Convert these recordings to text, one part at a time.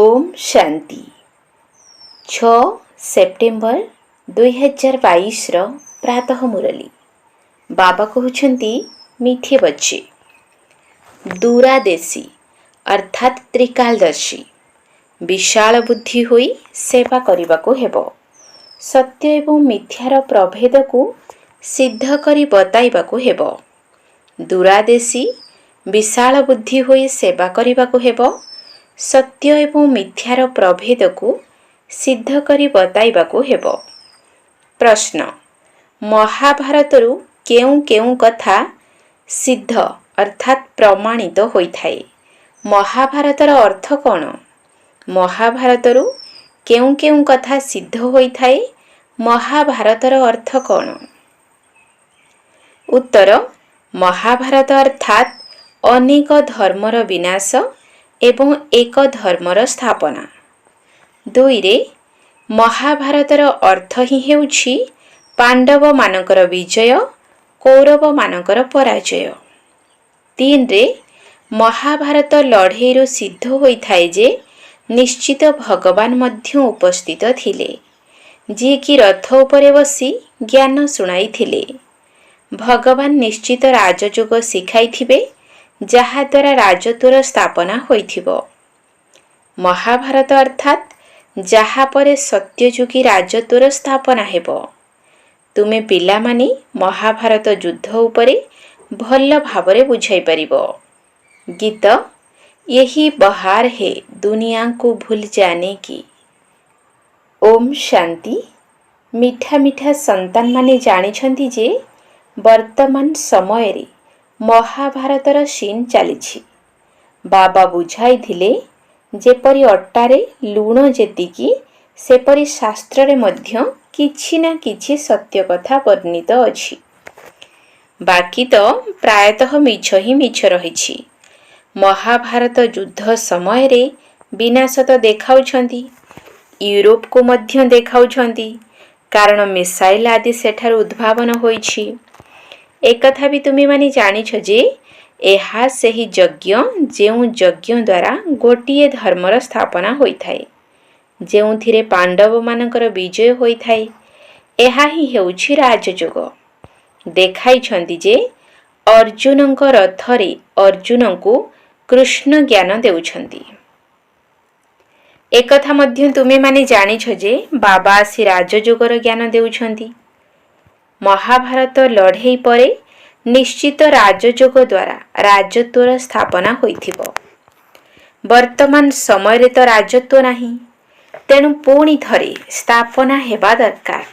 Om Shanti 6 September 2022 प्रातः मुरली बाबा कहते मीठे बच्चे दूरादेशी अर्थात त्रिकालदर्शी विशाल बुद्धि होई सेवा करने को हेबो। सत्य एवं मिथ्यार प्रभेद को सिद्ध करी बताइबा को हेबो। दूरादेशी विशाल बुद्धि होई सेवा करने को हेबो। सत्य एवं मिथ्यार प्रभेद को सिद्ध करी बताइबा को हेबो। प्रश्न महाभारतरु केउं केउं कथा सिद्ध अर्थात प्रमाणित होइथाए। महाभारतर अर्थ कौन? महाभारतरु केउं केउं कथा सिद्ध होइथाए। महाभारतर अर्थ कौन? उत्तर महाभारत अर्थात अनेक धर्मर विनाश एवं एक धर्मर स्थापना। 2 रे महाभारतर अर्थ ही हेउछि पांडव मानकर विजय कौरव मानकर पराजय। 3 रे महाभारत लड़ेईरु सिद्ध होइथाए जे निश्चित भगवान मध्य उपस्थित थिले, जे कि रथ उपरे बसी ज्ञान सुनाइथिले। भगवान निश्चित राजयोग शिखाइथिबे जहा द्वारा राजत्वर स्थापना होइथिबो। महाभारत अर्थात जहा परे सत्ययुगी राजत्वर स्थापना हेबो। तुमे पिला माने महाभारत युद्ध उपरे भल भावरे बुझाई परिबो। गीत यही बहार है दुनिया को भूल जाने की। ओम शांति। मीठा मीठा संतान माने जानिछंती जे वर्तमान समय रे महाभारतर सीन चलीछि। बाबा बुझाई थिले जेपरी अट्टारे लूण जेतिकी सेपरी शास्त्र रे मध्य किछि ना किछि सत्य कथा वर्णित अछि। बाकी तो प्रायतः मिछ ही मिछ रहिछि। महाभारत युद्ध समय रे विनाश तो देखाउछंती, यूरोप को मध्य देखाउछंती, कारण मिसाइल आदि सेठार उद्भावन होइछि। एक कथा भी तुमी माने जानिछ जे एहा सही यज्ञ जेउ यज्ञ द्वारा गोटिए धर्मर स्थापना होइथाए, जेउथिरे पांडव मानकर विजय होइथाए। एहा ही हेउछि राजयोग। देखाइछंती जे अर्जुनक रथरे अर्जुन को कृष्ण ज्ञान देउछंती। एक कथा मध्य तुमे माने जानिछ जे बाबा आसी राजयोगर ज्ञान देउछंती। महाभारत लड़ेई परे निश्चित राजयोग द्वारा राजत्वर स्थापना होइथिबो। वर्तमान समय रे तो राजत्व नाही, तेणु पुणी थरे स्थापना हेबा दरकार।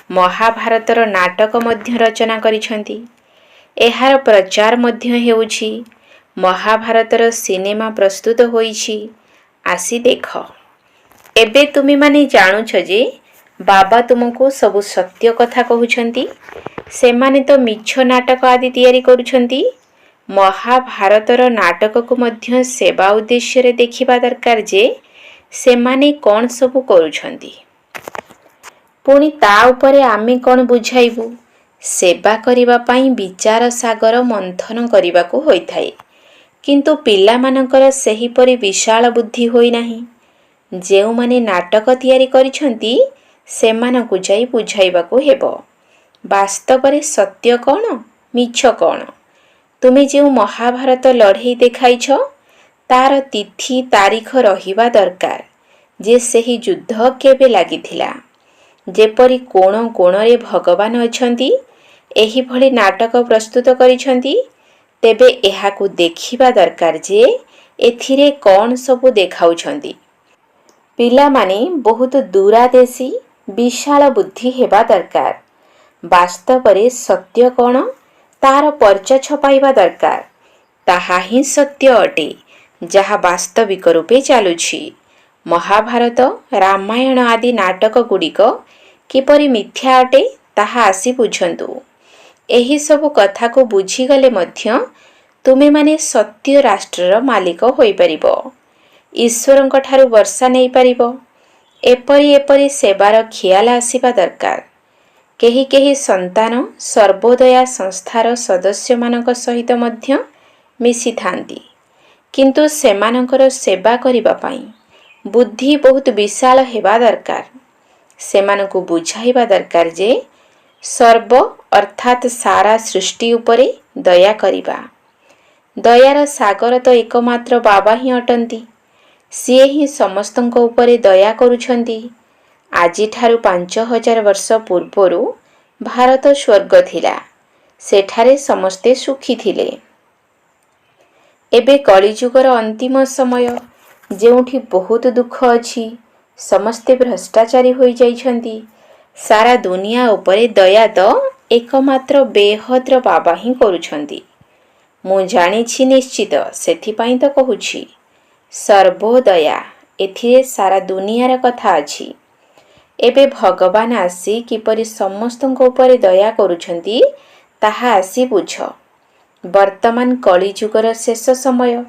महाभारतर नाटक मध्य रचना करिछंती। एहार प्रचार मध्य हेउछि। महाभारतर सिनेमा प्रस्तुत होइछि, आसी देख। एबे तुमी माने जानुछ जे बाबा तुमको सबु सत्य कथा कहउछंती। सेमाने तो मिछ नाटक आदि तैयारी करूछंती। महाभारतर नाटक को मध्य सेवा उद्देश्य रे देखिबा दरकार जे सेमाने कोन सबु करूछंती। पुणी ता उपरे आमे कोन बुझाइबु। सेवा करिबा पई विचार सागर मंथन करिबा को होइथाए, किंतु पिला मानकर सही परि विशाल बुद्धि होई नाही। जेउ माने नाटक तैयारी करिछंती सेमानकु जाई बुझाइबा को हेबो वास्तव रे सत्य कौन मिछ कौन। तुमे जे महाभारत लड़ेई देखाइछ तार तिथि तारीख रहिबा दरकार, जे सही युद्ध केबे लागिथिला। जेपरी कोण कोण रे भगवान अछंती एही भली नाटक प्रस्तुत करिछंती, तेबे एहाकु देखिबा दरकार जे एथिरे कोन सबु देखाउछंती। पिला माने बहुत दूरादेशी विशाल बुद्धि हेबा दरकार। वास्तव रे सत्य कौन तार परिचय छपाइबा दरकार। ताहा ही सत्य अटे जहा वास्तविक रूपे चालुछि। महाभारत रामायण आदि नाटक गुड़िक किपरि मिथ्या अटे ताहा आसी बुझंतु। एही सब कथा को बुझीगले मध्य तुमे माने सत्य राष्ट्रर मालिक होई परिबो। ईश्वरंक ठारू वर्षा नहीं परिबो। एपरी एपरी सेवार ख्याल आसीबा दरकार। केही केही संतान सर्वोदया संस्थार सदस्य मानक सहित मध्य मिसी थांती, किंतु सेमानकर सेवा करिबा पई बुद्धि बहुत विशाल हेबा दरकार। सेमानकु बुझाइबा दरकार जे सर्व अर्थात सारा सृष्टि उपरे दया करिबा। दयार सागर तो एकमात्र बाबा ही अटंती। सिए ही समस्तଙ୍କ उपरे दया करुछंती। आजिठारु 5000 वर्ष पूर्वरु भारत स्वर्ग थिला। सेठारे समस्ते सुखी थिले। एबे कलिजुगर अंतिम समय जेउठी बहुत दुख अछि, समस्ते भ्रष्टाचारी होई जाइछंती। सारा दुनिया उपरे दया तो एकमात्र बेहद्र बाबा ही करुछंती। मु जानिछि निश्चित, सेथिपाई तो कहुछि सर्वोदया। एथिरे सारा दुनियार कथा अछि। एबे भगवान आसी किपरि समस्तଙ୍କ उपरे दया करुछंती ताहा आसी बुझ। वर्तमान कलिजुगर शेष समय।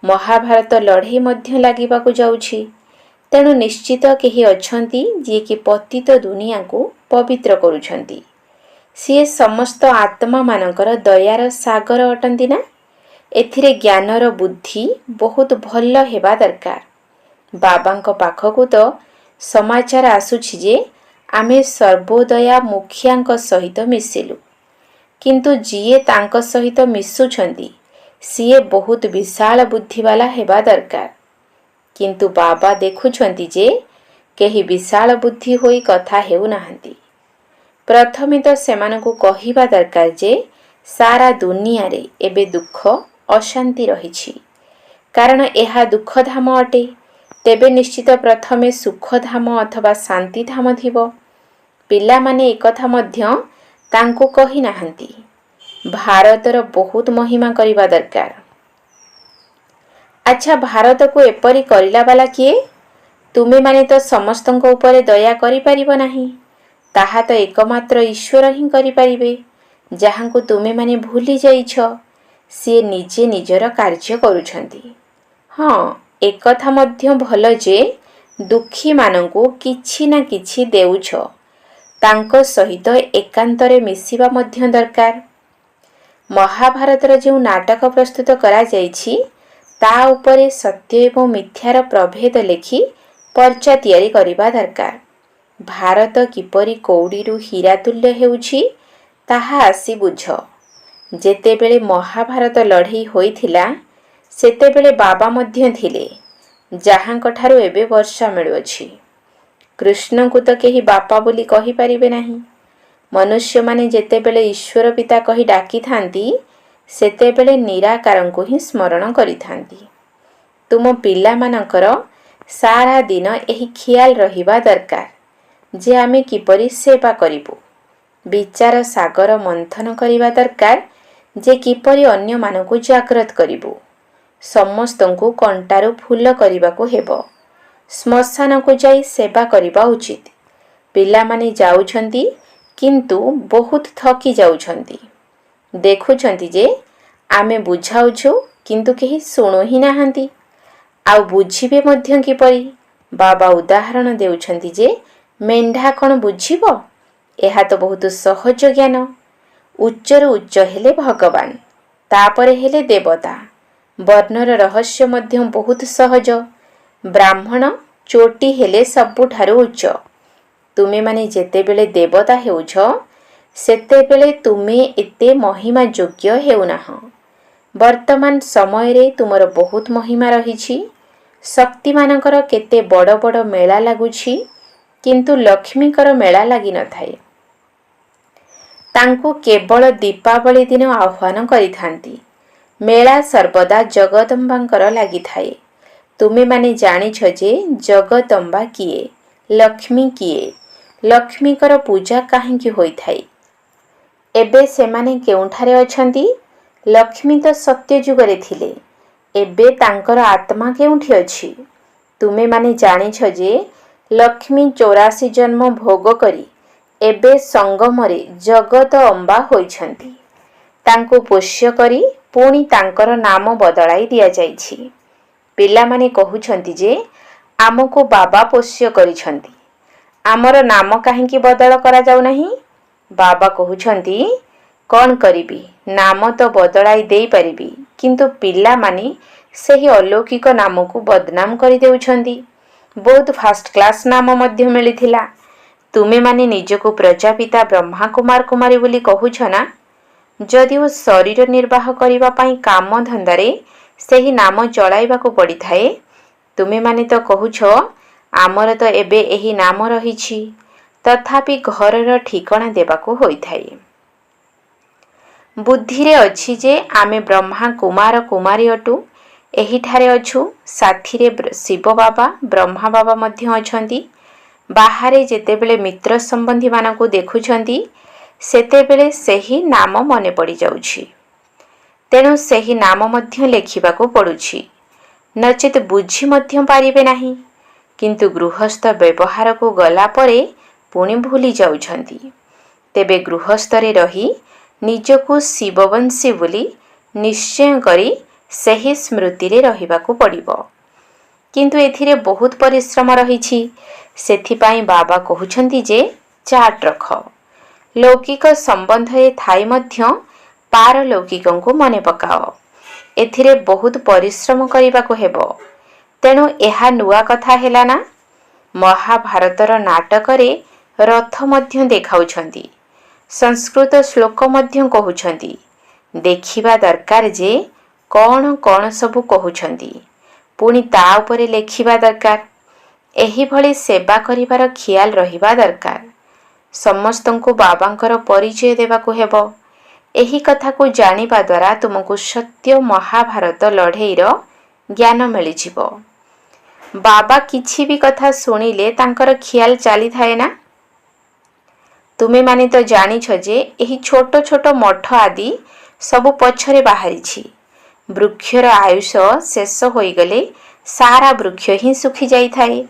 महाभारत लढ़ई मध्य लागिबाकु जाउछि। तेणु निश्चित केही अछंती जे कि पतित दुनिया को पवित्र करुछंती। सिए समस्त आत्मा मानकर दयार सागर अटंती ना। एथिरे ज्ञानर बुद्धि बहुत भल हेबा दरकार। बाबांक पाखकु तो समाचार आसुछि जे आमे सर्वोदया मुखियांक सहित मिसिलु, किंतु जिए तांक सहित मिसुछंती सिए बहुत विशाल बुद्धिवाला हेबा दरकार। किंतु बाबा देखुछंती जे केही विशाल बुद्धि होई कथा हेउ नाहंती। प्रथमे तो सेमानकु कहिबा दरकार जे सारा दुनिया रे एबे दुख अशांति रहिछि, कारण एहा दुःखधाम अटे। तेबे निश्चित प्रथमे सुखधाम अथवा शांतिधाम थिबो। पिलामाने एकथा मध्य तांको कहि नाहंती। भारतर बहुत महिमा करिबा दरकार। अच्छा, भारत को एपरि करिला वाला किए? तुमे माने तो समस्तଙ୍କ उपरे दया करि परिबो नाही। ताहा तो एकमात्र ईश्वर ही करि परिबे, जाहांकु तुमे माने भूली जाइछ। सिए निजे निजर कार्य करुछंती। हाँ, एकथा मध्य भल जे दुखी मानंकु किछि ना किछि देउछ। तांको सहित एकांतरे मिसिबा मध्य दरकार। महाभारतर जो नाटक प्रस्तुत करा जाइछि ता उपरे सत्य एवं मिथ्यार प्रभेद लेखि पर्चा तैयारी करिबा दरकार। भारत किपरि कौड़ीरु हीरा तुल्य हेउछि ताहा आसी बुझ। जेतेबेले महाभारत लढ़ई होइथिला सेतेबेले बाबा मध्य थिले, जाहांक ठारु एबे वर्षा मिलुअछि। कृष्ण को तो केही बापा बोली कहि परिबे नाही। मनुष्य माने जेतेबेले ईश्वर पिता कहि डाकी थांती सेतेबेले निराकारंकु ही स्मरण करि थांती। तुम पिला मानकर सारा दिन एही ख्याल रहिबा दरकार जे आमे किपरि सेवा करिबु। विचार सागर मंथन करिबा दरकार जे किपरि अन्य मानकु जागृत करिबु। समस्तंकु कंटारु फूल करिबाकु हेबो। श्मशान को जाई सेवा करिबा उचित। पिला माने जाउछंती किंतु बहुत थकी जाउछंती। देखुछंती जे आमे बुझाउछु किंतु केही सुनु ही नाहंती। आउ बुझिबे मध्य किपरि? बाबा उदाहरण देउछंती जे मेंढा कोन बुझिबो? एहा तो बहुत सहज ज्ञान। उच्चरु उच्च हेले भगवान, तापरे हेले देवता। वर्णर रहस्य मध्य बहुत सहज। ब्राह्मण चोटी हेले सबुठारु उच्च। तुमे माने जेतेबेले देवता हेउछ सेतेबेले तुमे एते महिमा योग्य हेउनाह। वर्तमान समय रे तुमर बहुत महिमा रहिछि। शक्ति मानकर केते बड़ बड़ मेला लागुछि, किंतु लक्ष्मीकर मेला लागि न थाए। तांको केवल दीपावली दिन आह्वान करिथांती। मेला सर्वदा जगदम्बांकर लागि थाए। तुमे माने जानिछ जे जगदम्बा किए, लक्ष्मी किए, लक्ष्मीकर पूजा काहेकि होई थाए। एबे सेमाने केउठारे अछंती? लक्ष्मी तो सत्य जुगरे थिले। एबे तांकर आत्मा केउठी अछि? तुमे माने जानिछ जे लक्ष्मी 84 जन्म भोग करी एबे संगमरे जगत अम्बा होइछंती। तांको पोष्य करी पुणी तांकर नाम बदलाई दिया जाइछि। पिलामाने कहुछंती जे आमको बाबा पोष्य करिछंती, आमर नाम काहेकि बदल करा जाउ नाही? बाबा कहुछंती कौन करिबी, नाम तो बदलाई देई परिबी, किंतु पिलामाने सेही अलौकिक नाम को बदनाम करि देउछंती। बहुत फास्ट क्लास नाम मध्य मिलिथिला। तुमे माने निजको प्रजापिता ब्रह्मा कुमार कुमारी बोली कहूछ ना। जदिओ शरीर निर्वाह करिबा पई काम धंदारे सेही नाम चलाइबाको पड़िथाए, तुमे माने तो कहूछ आमर तो एबे एही नाम रहिछि, तथापि घरर ठिकଣା देबाको होइथाए। बुद्धिरे अछि जे आमे ब्रह्मा कुमार कुमारी अटु, एहिठारे अछु, साथिरे शिव बाबा ब्रह्मा बाबा मध्य अछंती। बाहारे जेतेबेले मित्र संबंधी मानकु देखुछंती सेतेबेले सेही नाम मने पड़ी जाउछि। तेणु सेही नाम मध्य लेखिबाको पड़ुछि, नचेत बुझी मध्य पारिबे नाही। किंतु गृहस्थ व्यवहार को गला परे पुणी भूली जाउछंती। तेबे गृहस्थरे रही निजको शिववंशी बोली निश्चय करी सही स्मृति रे रहिबाको पड़िबो। किंतु एथिरे बहुत परिश्रम रहिछि। सेथिपाई बाबा कहउछंती जे चाट रख। लौकिक संबंध ए थाई मध्य पारलौकिकଙ୍କୁ मने पकाओ। एथिरे बहुत परिश्रम करिबाको हेबो। तेणु एहा नुआ कथा हेला ना। महाभारतर नाटकरे रथ मध्य देखाउछंती, संस्कृत श्लोक मध्य कहउछंती। देखिबा दरकार जे कौन कौन सबु कहउछंती, पुणी ता उपरे लेखिबा दरकार। एही भली सेवा करिबार ख्याल रहिबा दरकार। समस्तंको बाबांकर परिचय देबाको हेबो। एही कथा को जानिबा द्वारा तुमको सत्य महाभारत लड़ेईर ज्ञान मिली जिवो। बाबा किछि भी कथा सुनिले तांकर ख्याल चली थाए ना। तुमे माने तो जानिछ जे एही छोट छोट मठ आदि सबु पछरे बाहरिछि। वृक्षर आयुष शेष होइगले सारा वृक्ष ही सुखी जाई थाए।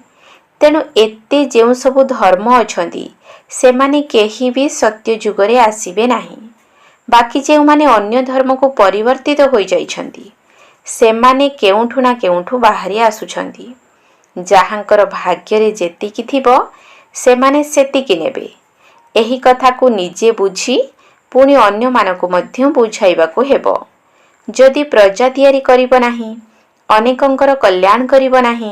तेणु एते जेउ सबु धर्म अछंती सेमाने केही भी सत्य जुगरे आसीबे नाही। बाकी जेउ माने अन्य धर्म को परिवर्तित होई जाइछंती सेमाने केउठु ना केउठु बाहरी आसुछंती। जाहांकर भाग्ୟରେ जेतिकी थिबो सेमाने सेतिकी नेबे। एही कथा को निजे बुझी पुणी अन्य मानको मध्य बुझाइबाको हेबो। जदि प्रजा तैयारी करिबो नाही, अनेकंकर कल्याण करिबो नाही,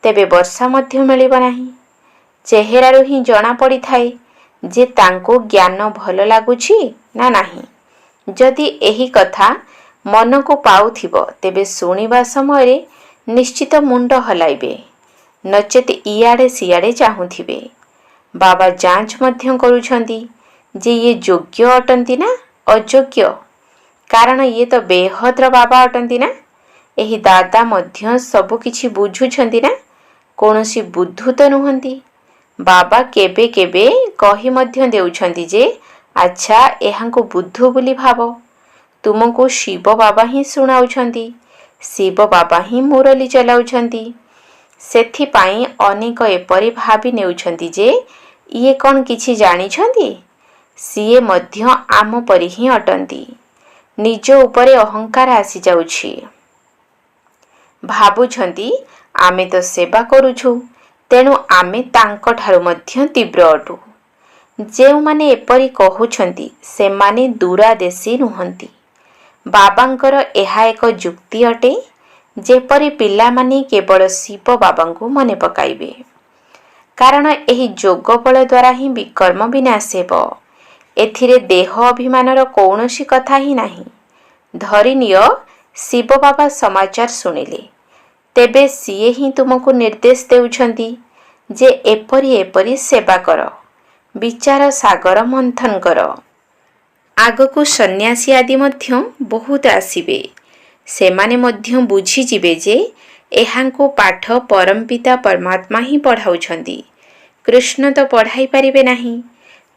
तेबे वर्षा मध्य मिलिबो नाही। चेहेरारु ही जणा पड़ी थाए जे तांको ज्ञान भल लागुछि ना नाही। जदि एही कथा मन को पाउथिबो तेबे सुनिबा समय निश्चित मुंड हलाइबे, नचेत इयाडे सियाडे चाहुथिबे। बाबा जांच मध्य करूछंती जे ये योग्य अटंती ना अयोग्य, कारण ये तो बेहद्र बाबा अटंती ना। एही दादा मध्य सबु किछि बुझुछंती ना, कोनोसी बुद्धु तो नुहंती। बाबा केबे केबे कही मध्य देउछंती जे अच्छा एहांको बुद्धु बोली भाव। तुमको शिव बाबा ही सुनाउछंती, शिव बाबा ही मुरली चलाउछंती। सेथिपाई अनेक एपरि भाबी नेउछंती जे इए कौन किछि जानिछंती, सिए मध्य आम परि ही अटंती। निज उपरे अहंकार आसी जाउछि। भाबुछंती आमे तो सेवा करूछु, तेणु आमे तांको ठारू मध्य तीव्र अटु। जेउ माने एपरि कहउछंती सेमाने दूरादेशी नुहंती। बाबांकर एहा एक जुक्ति अटे, जेपरि पिला माने केवल शिव बाबांको मने पकाइबे। कारण एही जोग बल द्वारा ही विकर्म विनाश हेबो। एथिरे देह अभिमानर कौनसी कथा ही नाही। धरिनिय शिव बाबा समाचार सुनिले, तेबे सिए ही तुमको निर्देश देउछंती जे एपरि एपरि सेवा कर, विचार सागर मंथन कर। आगको सन्यासी आदि मध्य बहुत आसीबे। सेमाने मध्य बुझी जिबे जे एहांको पाठ परमपिता परमात्मा ही पढ़ाउछंती, कृष्ण तो पढ़ाई पारिबे नाही।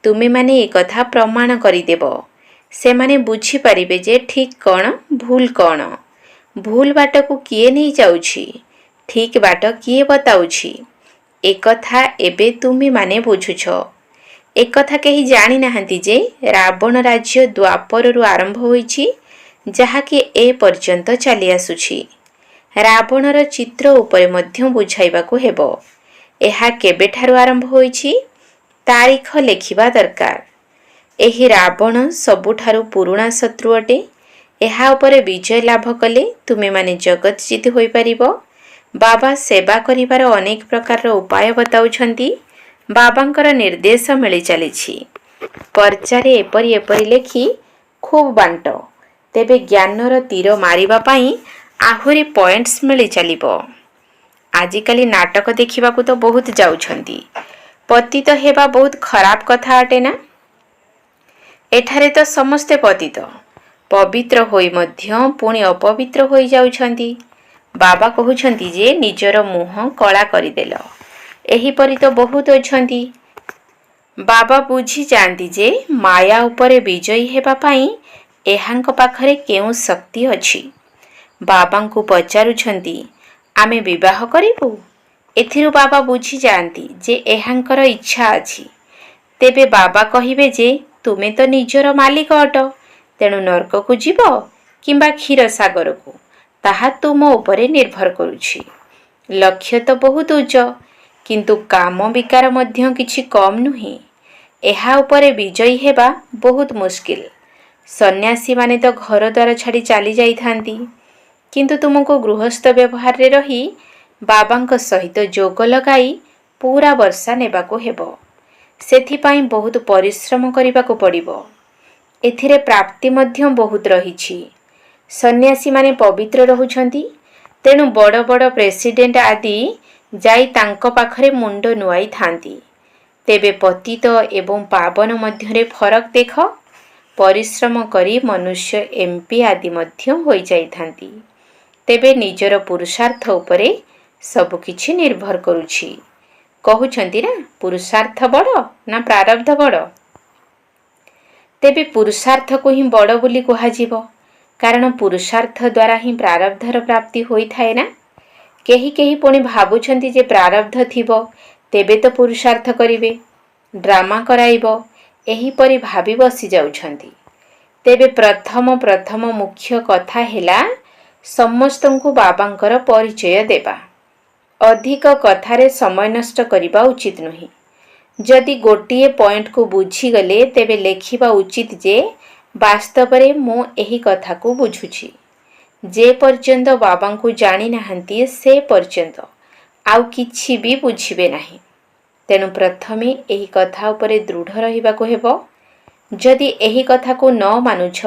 तुमे माने एक कथा प्रमाण करिदेबो। सेमाने बुझी पारिबे जे ठीक कौन भूल कौन। भूल बाट को किए नहीं जाउछि, ठीक बाट किए बताउछि, एक कथा एबे तुमे माने बुझुछ। एक कथा केही जानी नाहंती जे रावण राज्य द्वापररु आरंभ होईछि, जाहाकि ए पर्यंत चली आसुछि। रावणर चित्र उपरे मध्य बुझाइबाको हेबो। एहा केबेठारु आरंभ होईछि तारीख लेखिबा दरकार। एही रावण सबुठारु पुरुणा शत्रु अटे। एहा उपरे विजय लाभ कले तुमे माने जगत जीत होई परिबो। बाबा सेवा करिवार अनेक प्रकार उपाय बताउछंती। बाबांकर निर्देश मिली चलीछि। पर्चारे एपरी एपरी लेखि खूब बांट, तेबे ज्ञानर तीर मारिबा पई आहुरी पॉइंट्स मिली चलिबो। आजिकाली नाटक देखिबाकू तो बहुत जाउछंती। पतित हेबा बहुत खराब कथा अटे ना। एठारे तो समस्ते पतित, पवित्र होई मध्य पुणी अपवित्र होई जाउछंती। बाबा कहउछंती जे निजर मुह कला करिदेल। एहीपरि तो बहुत अछंती। बाबा बुझी जांती जे माया उपरे विजयी हेबा पई एहांक पाखरे केउ शक्ति अछि। बाबांकु पचारुछंती आमे विवाह करिबु। एथिरु बाबा बुझी जांती जे एहांकर इच्छा अछि। तेबे बाबा कहिबे जे तुमे तो निजर मालिक अट, तेणु नरक को जीव किंबा क्षीर सागर को, ताहा तुम उपरे निर्भर करुछि। लक्ष्य तो बहुत उच्च, किंतु काम विकार मध्य किछि कम नुहे। एहा उपरे विजयी हेबा बहुत मुश्किल। सन्यासी माने तो घर द्वार छाड़ी चली जाइथांती, किंतु तुमको गृहस्थ व्यवहार रे रही बाबांक सहित जोग लगाई पूरा वर्षा नेबाको हेबो। सेथिपाई बहुत परिश्रम करिबाको पड़िबो। एथिरे प्राप्ति मध्य बहुत रहिछि। सन्यासी माने पवित्र रहुछंती, तेणु बड़ बड़ प्रेसिडेंट आदि जाई तांको पाखरे मुंड नुआई थांती। तेबे पतित एवं पावन मध्यरे फरक देख। परिश्रम करी मनुष्य एमपी आदि मध्य होई जाइथांती। तेबे निजर पुरुषार्थ उपरे सब किछि निर्भर करुछि। कहउछंती ना पुरुषार्थ बड़ ना प्रारब्ध बड़। तेबे पुरुषार्थ को ही बड़ बोली कुहाजिबो, कारण पुरुषार्थ द्वारा ही प्रारब्धर प्राप्ति होई थाए ना। केही केही पुणी भाबुछंती जे प्रारब्ध थिबो तेबे तो पुरुषार्थ करिवे, ड्रामा कराइबो, एही परि भाबी बसी जाउछंती। तेबे प्रथम मुख्य कथा हेला समस्तंकु बाबांकर परिचय देबा। अधिक कथारे समय नष्ट करिबा उचित नुही। जदि गोटिए पॉइंट को बुझी गले तेबे लेखिबा उचित जे वास्तवरे मो एही कथा को बुझुछि। जे पर्यंत बाबांकु जानी नाहंती से पर्यंत आउ किछि भी बुझिबे नाही। तेणु प्रथमे एही कथा उपरे दृढ़ रहिबाको हेबो। जदि एही कथा को न मानुछ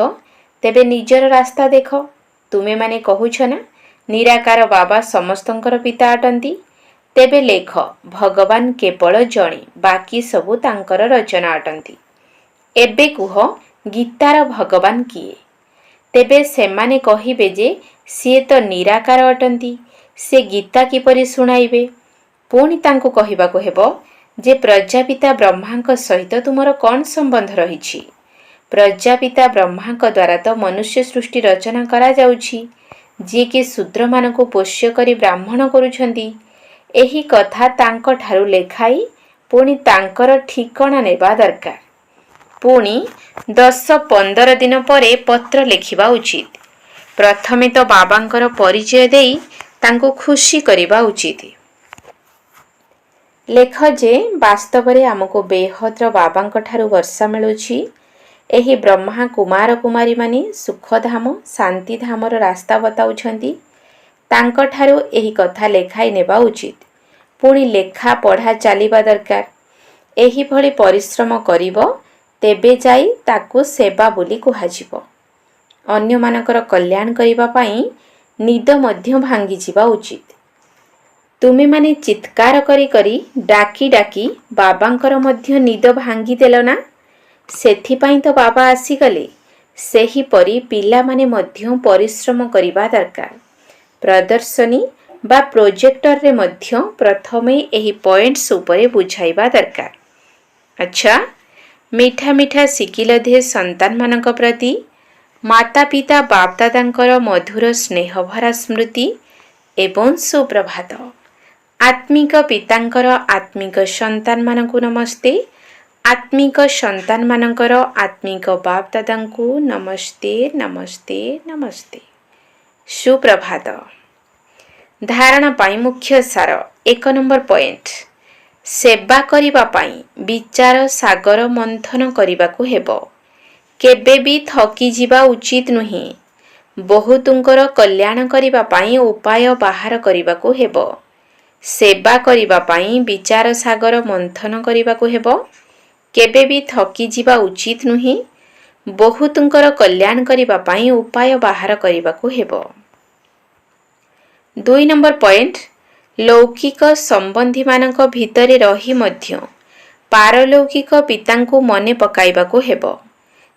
तेबे निजर रास्ता देख। तुमे माने कहूछ ना निराकार बाबा समस्तंकर पिता अटंती, तेबे लेख भगवान केवल जणे, बाकी सबु तांकर रचना अटंती। एबे कुह गीतार भगवान किए? तेबे सेमाने कहिबे जे सिए तो निराकार अटंती, से गीता किपरि सुनाइबे? पुणी तांको कहिबाको हेबो जे प्रजापिता ब्रह्मांक सहित तुमर कौन संबंध रहिछि? प्रजापिता ब्रह्मांक द्वारा तो मनुष्य सृष्टि रचना करा जाउछि, जे कि शूद्र मानको पोष्य करी ब्राह्मण करुछंती। एही कथा तांको ठारू लेखाई पुणी तांकर ठिकणा नेबा दरकार। पुणी 10-15 दिन परे पत्र लेखिबा उचित। प्रथमे तो बाबांकर परिचय देई तांको खुशी करिबा उचित। लेख जे वास्तवरे आमको बेहद्र बाबांक ठारू वर्षा मिलुछि। एही ब्रह्मा कुमार कुमारी माने सुखधाम शांतिधामर रास्ता बताउछंती। तांको ठारू एही कथा लेखाई नेबा उचित। पुणी लेखा पढ़ा चलिबा दरकार। एही भली परिश्रम करिबो तेबे जाई ताकू सेवा बोली कुहाजिबो। अन्य मानकर कल्याण करिबा पई निद मध्य भांगी जिबा उचित। तुमे माने चित्कार करी करी डाकी डाकी बाबांकर मध्य निद भांगी देलो ना। सेथिपाई तो बाबा आसीगले। सेही परी पिला माने मध्य परिश्रम करिबा दरकार। प्रदर्शनी बा प्रोजेक्टर रे मध्य प्रथमे एही पॉइंट्स उपरे बुझाइबा दरकार। अच्छा, मीठा मीठा सिकिलधे संतान मानक प्रति माता पिता बाप दादांकर मधुर स्नेह भरा स्मृति एवं सुप्रभात। आत्मिक पितांकर आत्मिक संतान मानकु नमस्ते। आत्मिक संतान मानकर आत्मिक बाप दादांकु नमस्ते नमस्ते नमस्ते। सुप्रभात। धारणा पाई मुख्य सार 1 नंबर पॉइंट, सेवा करिबा पाई विचार सागर मंथन करिबाकू हेबो। केबे भी थकी जिबा उचित नुहे। ବହୁତଙ୍କର କଲ୍ୟାଣ କରିବା ପାଇଁ ଉପାୟ ବାହାର କରିବାକୁ ହେବ। ସେବା କରିବା ପାଇଁ ବିଚାର ସାଗର ମନ୍ଥନ କରିବାକୁ ହେବ। କେବେ ବି ଥକିଯିବା ଉଚିତ ନୁହେଁ। ବହୁତଙ୍କର କଲ୍ୟାଣ କରିବା ପାଇଁ ଉପାୟ ବାହାର କରିବାକୁ ହେବ। 2 ନମ୍ବର ପଏଣ୍ଟ, ଲୌକିକ ସମ୍ବନ୍ଧୀମାନଙ୍କ ଭିତରେ ରହି ମଧ୍ୟ ପାରଲୌକିକ ପିତାଙ୍କୁ ମନେ ପକାଇବାକୁ ହେବ।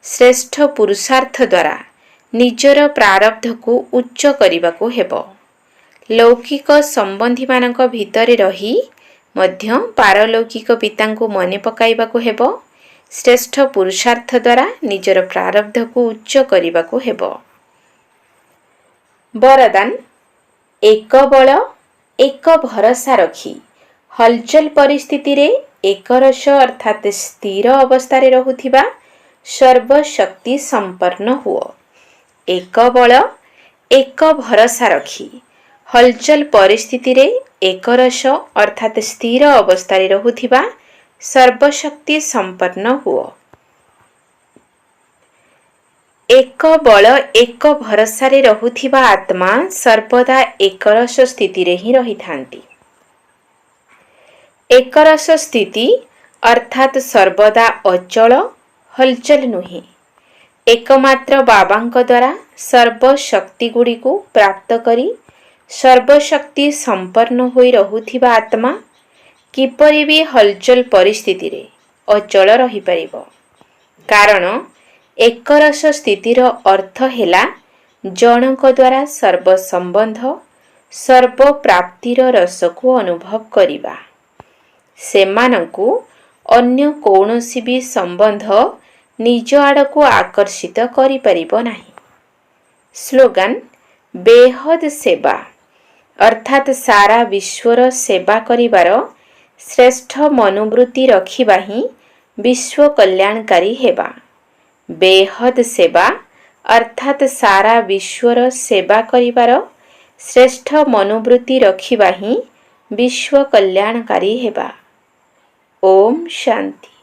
ଶ୍ରେଷ୍ଠ ପୁରୁଷାର୍ଥ ଦ୍ୱାରା ନିଜର ପ୍ରାରବ୍ଧକୁ ଉଚ୍ଚ କରିବାକୁ ହେବ। ଲୌକିକ ସମ୍ବନ୍ଧୀମାନଙ୍କ ଭିତରେ ରହି ମଧ୍ୟ ପାରଲୌକିକ ପିତାଙ୍କୁ ମନେ ପକାଇବାକୁ ହେବ। ଶ୍ରେଷ୍ଠ ପୁରୁଷାର୍ଥ ଦ୍ୱାରା ନିଜର ପ୍ରାରବ୍ଧକୁ ଉଚ୍ଚ କରିବାକୁ ହେବ। ବରଦାନ, ଏକ ବଳ ଏକ ଭରସା ରଖି ହଲଚଲ ପରିସ୍ଥିତିରେ ଏକରସ ଅର୍ଥାତ୍ ସ୍ଥିର ଅବସ୍ଥାରେ ରହୁଥିବା ସର୍ବଶକ୍ତି ସମ୍ପନ୍ନ ହୁଅ। ଏକ ବଳ ଏକ ଭରସା ରଖି ହଲଚଲ ପରିସ୍ଥିତିରେ ଏକରସ ଅର୍ଥାତ୍ ସ୍ଥିର ଅବସ୍ଥାରେ ରହୁଥିବା ସର୍ବଶକ୍ତି ସମ୍ପନ୍ନ ହୁଅ। ଏକ ବଳ ଏକ ଭରସାରେ ରହୁଥିବା ଆତ୍ମା ସର୍ବଦା ଏକରସ ସ୍ଥିତିରେ ହିଁ ରହିଥାନ୍ତି। ଏକରସ ସ୍ଥିତି ଅର୍ଥାତ୍ ସର୍ବଦା ଅଚଳ, ହଲଚଲ ନୁହେଁ। ଏକମାତ୍ର ବାବାଙ୍କ ଦ୍ୱାରା ସର୍ବଶକ୍ତିଗୁଡ଼ିକୁ ପ୍ରାପ୍ତ କରି ସର୍ବଶକ୍ତି ସମ୍ପନ୍ନ ହୋଇ ରହୁଥିବା ଆତ୍ମା କିପରି ବି ହଲଚଲ ପରିସ୍ଥିତିରେ ଅଚଳ ରହିପାରିବ? କାରଣ ଏକରସ ସ୍ଥିତିର ଅର୍ଥ ହେଲା ଜଣଙ୍କ ଦ୍ୱାରା ସର୍ବସମ୍ବନ୍ଧ ସର୍ବପ୍ରାପ୍ତିର ରସକୁ ଅନୁଭବ କରିବା। ସେମାନଙ୍କୁ ଅନ୍ୟ କୌଣସି ବି ସମ୍ବନ୍ଧ ନିଜ ଆଡ଼କୁ ଆକର୍ଷିତ କରିପାରିବ ନାହିଁ। ସ୍ଲୋଗାନ, ବେହଦ ସେବା ଅର୍ଥାତ୍ ସାରା ବିଶ୍ୱର ସେବା କରିବାର ଶ୍ରେଷ୍ଠ ମନୋବୃତ୍ତି ରଖିବା ହିଁ ବିଶ୍ୱ କଲ୍ୟାଣକାରୀ ହେବା। ବେହଦ ସେବା ଅର୍ଥାତ୍ ସାରା ବିଶ୍ୱର ସେବା କରିବାର ଶ୍ରେଷ୍ଠ ମନୋବୃତ୍ତି ରଖିବା ହିଁ ବିଶ୍ୱ କଲ୍ୟାଣକାରୀ ହେବା। ଓମ୍ ଶାନ୍ତି।